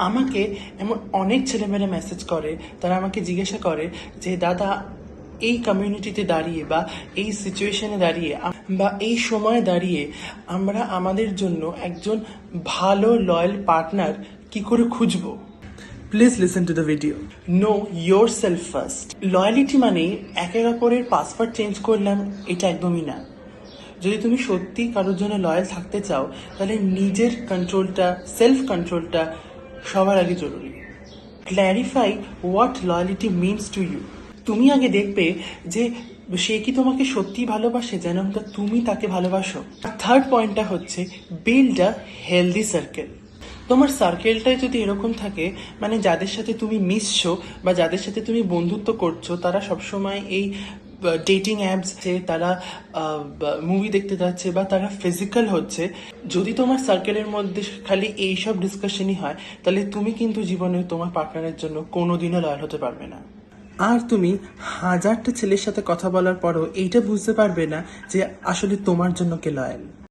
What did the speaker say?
আমাকে এমন অনেক ছেলেমেয়েরা মেসেজ করে, তারা আমাকে জিজ্ঞাসা করে যে দাদা, এই কমিউনিটিতে দাঁড়িয়ে বা এই সিচুয়েশনে দাঁড়িয়ে বা এই সময়ে দাঁড়িয়ে আমরা আমাদের জন্য একজন ভালো লয়াল পার্টনার কি করে খুঁজবো। Please listen to the video. Know your self first. Loyalty মানেই একে অপরের পাসওয়ার্ড চেঞ্জ করলাম, এটা একদমই না। যদি তুমি সত্যি কারোর জন্য লয়াল থাকতে চাও, তাহলে নিজের কন্ট্রোলটা, সেলফ কন্ট্রোলটা সবার আগে জরুরি। Clarify what loyalty means to you. তুমি আগে দেখবে যে সে কি তোমাকে সত্যি ভালোবাসে, যেন তুমি তাকে ভালোবাসো। থার্ড পয়েন্টটা হচ্ছে বিল্ড আ হেলদি সার্কেল। তোমার সার্কেলটাই যদি এরকম থাকে, মানে যাদের সাথে তুমি মিশছো বা যাদের সাথে তুমি বন্ধুত্ব করছো, তারা সবসময় এই ডেটিং অ্যাপসে তারা মুভি দেখতে যাচ্ছে বা তারা ফিজিক্যাল হচ্ছে, যদি তোমার সার্কেলের মধ্যে খালি এইসব ডিসকাশনই হয়, তাহলে তুমি কিন্তু জীবনে তোমার পার্টনারের জন্য কোনোদিনও লয়াল হতে পারবে না। আর তুমি হাজারটা ছেলের সাথে কথা বলার পরও এইটা বুঝতে পারবে না যে আসলে তোমার জন্য কে লয়াল।